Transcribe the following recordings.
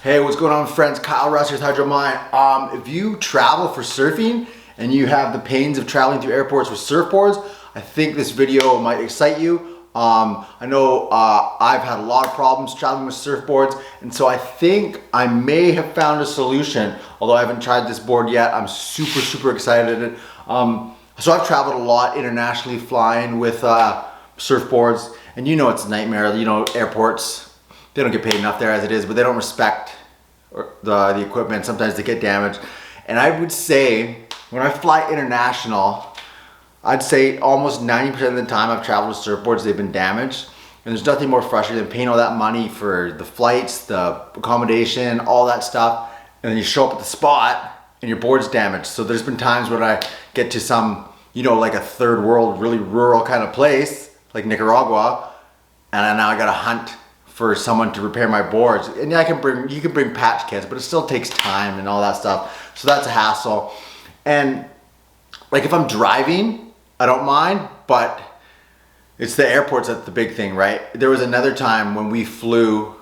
Hey, what's going on, friends? Kyle Russ here with Hydro Mind. If you travel for surfing and you have the pains of traveling through airports with surfboards, I think this video might excite you. I know I've had a lot of problems traveling with surfboards, and so I think I may have found a solution. Although I haven't tried this board yet, I'm super excited. So I've traveled a lot internationally flying with surfboards, and you know it's a nightmare. You know, airports, they don't get paid enough there as it is, but they don't respect the equipment. Sometimes they get damaged. And I would say, when I fly international, I'd say almost 90% of the time I've traveled with surfboards, they've been damaged. And there's nothing more frustrating than paying all that money for the flights, the accommodation, all that stuff. And then you show up at the spot and your board's damaged. So there's been times when I get to some, you know, like a third world, really rural kind of place, like Nicaragua, and now I gotta hunt for someone to repair my boards. And you can bring patch kits, but it still takes time and all that stuff. So that's a hassle. And like if I'm driving, I don't mind, but it's the airports that's the big thing, right? There was another time when we flew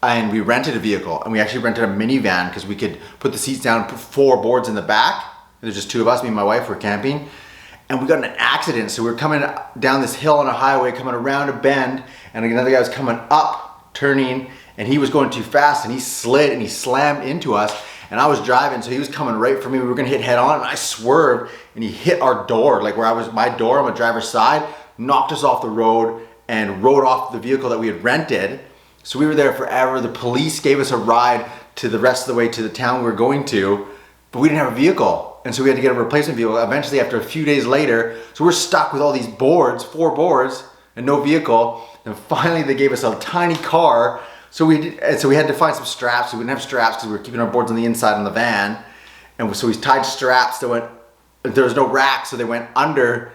and we rented a vehicle, and we actually rented a minivan because we could put the seats down, put 4 boards in the back. There's just 2 of us, me and my wife were camping. And we got in an accident. So we were coming down this hill on a highway, coming around a bend, and another guy was coming up, turning, and he was going too fast, and he slid and he slammed into us. And I was driving, so he was coming right for me. We were gonna hit head on, and I swerved, and he hit our door, like where I was, my door on the driver's side, knocked us off the road and rode off the vehicle that we had rented. So we were there forever. The police gave us a ride to the rest of the way to the town we were going to, but we didn't have a vehicle. And so we had to get a replacement vehicle eventually after a few days later. So we're stuck with all these boards, 4 boards, and no vehicle. And finally they gave us a tiny car. So we had to find some straps. We didn't have straps because we were keeping our boards on the inside on the van. And so we tied straps that went, there was no rack, so they went under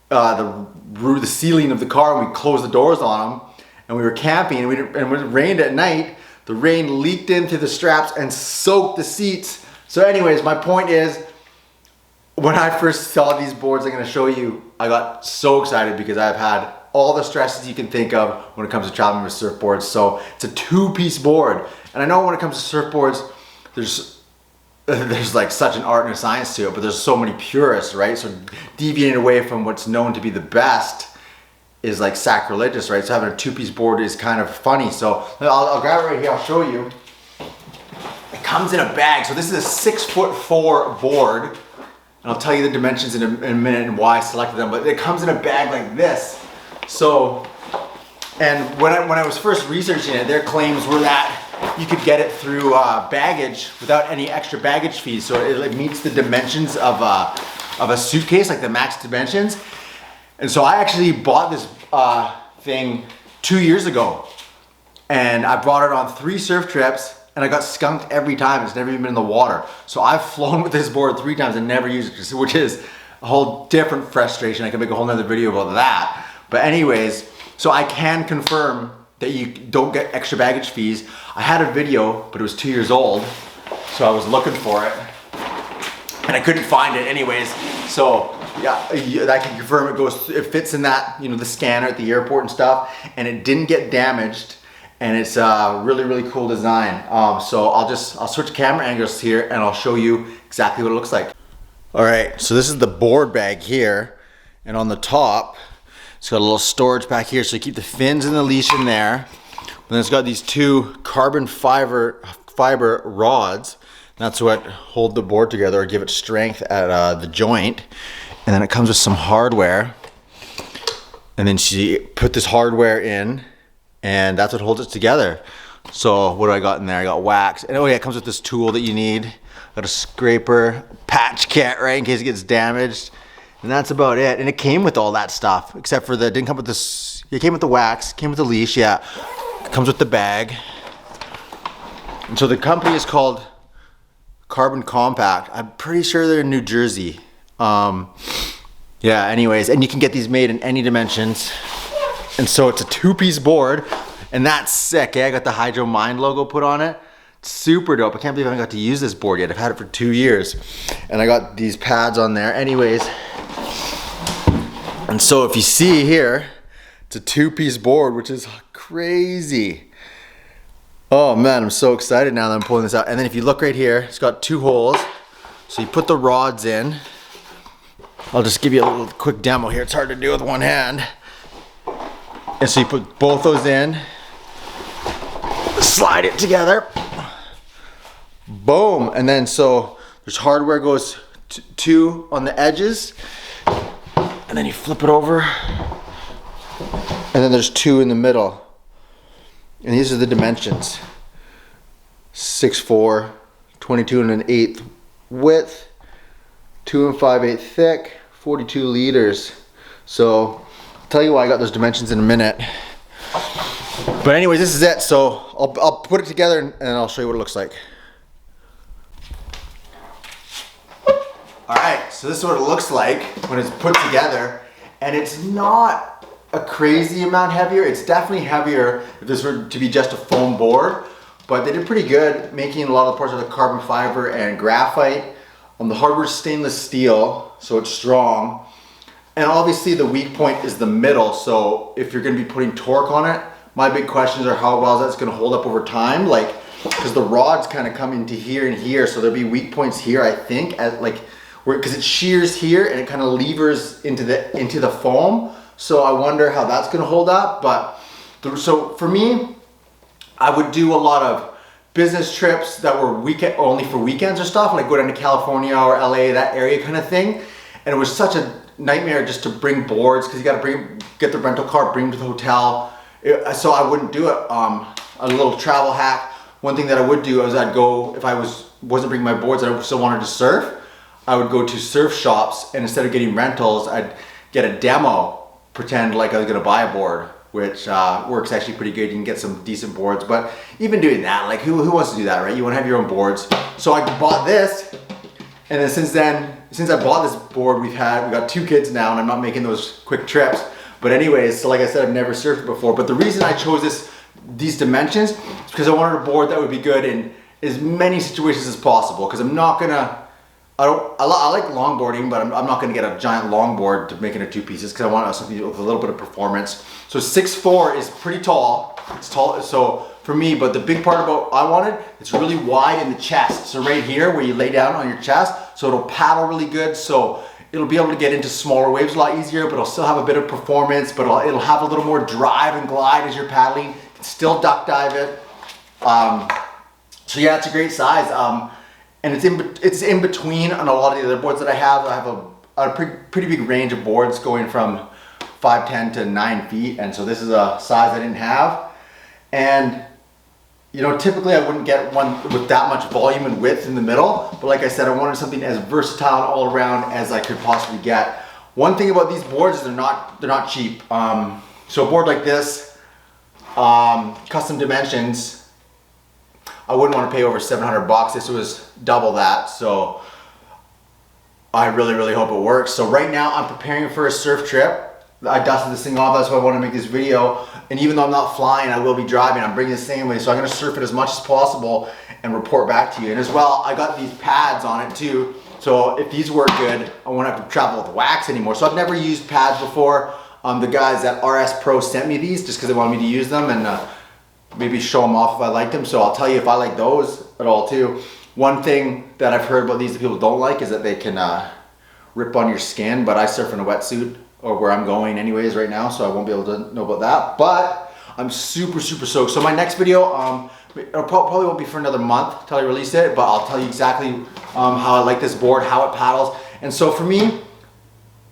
the ceiling of the car, and we closed the doors on them. And we were camping, and when it rained at night, the rain leaked into the straps and soaked the seats. So anyways, my point is, when I first saw these boards I'm gonna show you, I got so excited because I've had all the stresses you can think of when it comes to traveling with surfboards. So it's a 2-piece board. And I know when it comes to surfboards, there's like such an art and a science to it, but there's so many purists, right? So deviating away from what's known to be the best is like sacrilegious, right? So having a 2-piece board is kind of funny. So I'll grab it right here, I'll show you. It comes in a bag. So this is a 6'4" board. And I'll tell you the dimensions in a minute and why I selected them, but it comes in a bag like this. So, and when I was first researching it, their claims were that you could get it through baggage without any extra baggage fees. So it meets the dimensions of a suitcase, like the max dimensions. And so I actually bought this thing 2 years ago, and I brought it on 3 surf trips. And I got skunked every time. It's never even been in the water. So I've flown with this board 3 times and never used it, which is a whole different frustration. I can make a whole nother video about that. But anyways, so I can confirm that you don't get extra baggage fees. I had a video, but it was 2 years old. So I was looking for it and I couldn't find it anyways. So yeah, I can confirm it fits in that, you know, the scanner at the airport and stuff, and it didn't get damaged. And it's a really cool design. So I'll switch camera angles here and I'll show you exactly what it looks like. All right, so this is the board bag here. And on the top, it's got a little storage back here. So you keep the fins and the leash in there. And then it's got these 2 carbon fiber rods. That's what hold the board together or give it strength at the joint. And then it comes with some hardware. And then she put this hardware in, and that's what holds it together. So what do I got in there? I got wax. And oh yeah, it comes with this tool that you need. Got a scraper, patch kit, right, in case it gets damaged. And that's about it. And it came with all that stuff, except for it didn't come with this. It came with the wax, came with the leash, yeah. It comes with the bag. And so the company is called Carbo Compact. I'm pretty sure they're in New Jersey. Yeah, anyways, and you can get these made in any dimensions. And so it's a 2-piece board, and that's sick, eh? I got the Hydro Mind logo put on it. It's super dope. I can't believe I haven't got to use this board yet. I've had it for 2 years. And I got these pads on there. Anyways, and so if you see here, it's a 2-piece board, which is crazy. Oh man, I'm so excited now that I'm pulling this out. And then if you look right here, it's got 2 holes. So you put the rods in. I'll just give you a little quick demo here. It's hard to do with one hand. And so you put both those in, slide it together, boom. And then so there's hardware goes 2 on the edges, and then you flip it over, and then there's 2 in the middle. And these are the dimensions: 6'4", 22 and 1/8 width, 2 5/8 thick, 42 liters. So I'll tell you why I got those dimensions in a minute. But anyways, this is it. So I'll put it together and I'll show you what it looks like. All right, so this is what it looks like when it's put together, and it's not a crazy amount heavier. It's definitely heavier if this were to be just a foam board, but they did pretty good making a lot of the parts out of carbon fiber and graphite. The hardware is stainless steel, so it's strong. And obviously the weak point is the middle, so if you're gonna be putting torque on it, my big questions are how well that's gonna hold up over time, like, because the rods kind of come into here and here, so there'll be weak points here, I think, at like, because it shears here and it kind of levers into the foam. So I wonder how that's gonna hold up. But so for me, I would do a lot of business trips that were only for weekends or stuff, like go down to California or LA, that area kind of thing. And it was such a nightmare just to bring boards, because you got to get the rental car, bring them to the hotel. So I wouldn't do it. A little travel hack. One thing that I would do is I'd go, if I wasn't bringing my boards and I still wanted to surf, I would go to surf shops, and instead of getting rentals, I'd get a demo, pretend like I was gonna buy a board, which works actually pretty good. You can get some decent boards, but even doing that, like who wants to do that, right? You wanna have your own boards. So I bought this, and then since I bought this board, we've got 2 kids now, and I'm not making those quick trips. But anyways, so like I said, I've never surfed before, but the reason I chose these dimensions is because I wanted a board that would be good in as many situations as possible, because I'm not gonna, I like longboarding, but I'm not going to get a giant longboard to make it into 2 pieces, because I want something with a little bit of performance. So 6'4" is pretty tall. It's tall, so for me, but the big part about I wanted, it's really wide in the chest. So right here where you lay down on your chest, so it'll paddle really good. So it'll be able to get into smaller waves a lot easier, but it'll still have a bit of performance, but it'll have a little more drive and glide as you're paddling. You can still duck dive it. So yeah, it's a great size. And it's in between on a lot of the other boards that I have. I have a pretty big range of boards going from 5'10" to 9 feet, and so this is a size I didn't have. And you know, typically I wouldn't get one with that much volume and width in the middle, but like I said, I wanted something as versatile and all around as I could possibly get. One thing about these boards is they're not cheap. So a board like this, custom dimensions, I wouldn't want to pay over 700 bucks. This was double that, so I really hope it works. So right now I'm preparing for a surf trip. I dusted this thing off, that's why I want to make this video. And even though I'm not flying, I will be driving. I'm bringing this anyway, so I'm going to surf it as much as possible and report back to you. And as well, I got these pads on it too. So if these work good, I won't have to travel with wax anymore. So I've never used pads before. The guys at RS Pro sent me these just because they wanted me to use them, and maybe show them off if I liked them. So I'll tell you if I like those at all too. One thing that I've heard about these that people don't like is that they can rip on your skin, but I surf in a wetsuit, or where I'm going anyways right now, so I won't be able to know about that. But I'm super stoked. So my next video, it probably won't be for another month till I release it, but I'll tell you exactly how I like this board, how it paddles. And so for me,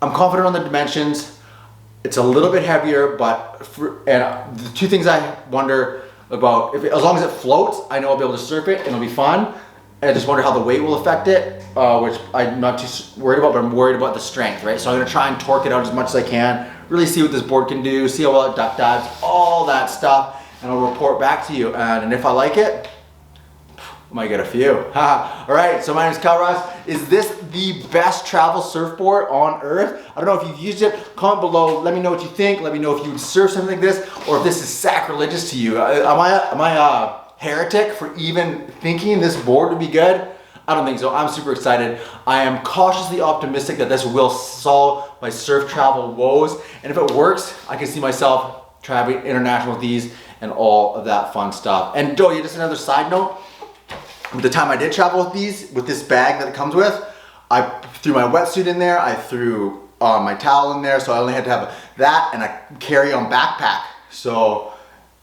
I'm confident on the dimensions. It's a little bit heavier, but the 2 things I wonder about, as long as it floats, I know I'll be able to surf it and it'll be fun. I just wonder how the weight will affect it, which I'm not too worried about, but I'm worried about the strength, right? So I'm gonna try and torque it out as much as I can, really see what this board can do, see how well it duck dives, all that stuff, and I'll report back to you. And if I like it, I might get a few. All right, so my name is Kyle Ross. Is this the best travel surfboard on earth? I don't know if you've used it. Comment below, let me know what you think. Let me know if you would surf something like this, or if this is sacrilegious to you. Am I a heretic for even thinking this board would be good? I don't think so. I'm super excited. I am cautiously optimistic that this will solve my surf travel woes. And if it works, I can see myself traveling international with these, and all of that fun stuff. And Joey, just another side note, with the time I did travel with these, with this bag that it comes with, I threw my wetsuit in there, I threw my towel in there, so I only had to have that and a carry-on backpack. So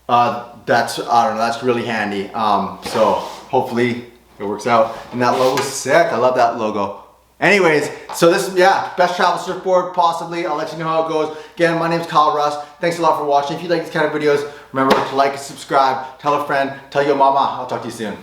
that's, I don't know, that's really handy. So hopefully it works out. And that logo's sick, I love that logo. Anyways, so this is, yeah, best travel surfboard possibly. I'll let you know how it goes. Again, my name's Kyle Russ. Thanks a lot for watching. If you like these kind of videos, remember to like and subscribe, tell a friend, tell your mama. I'll talk to you soon.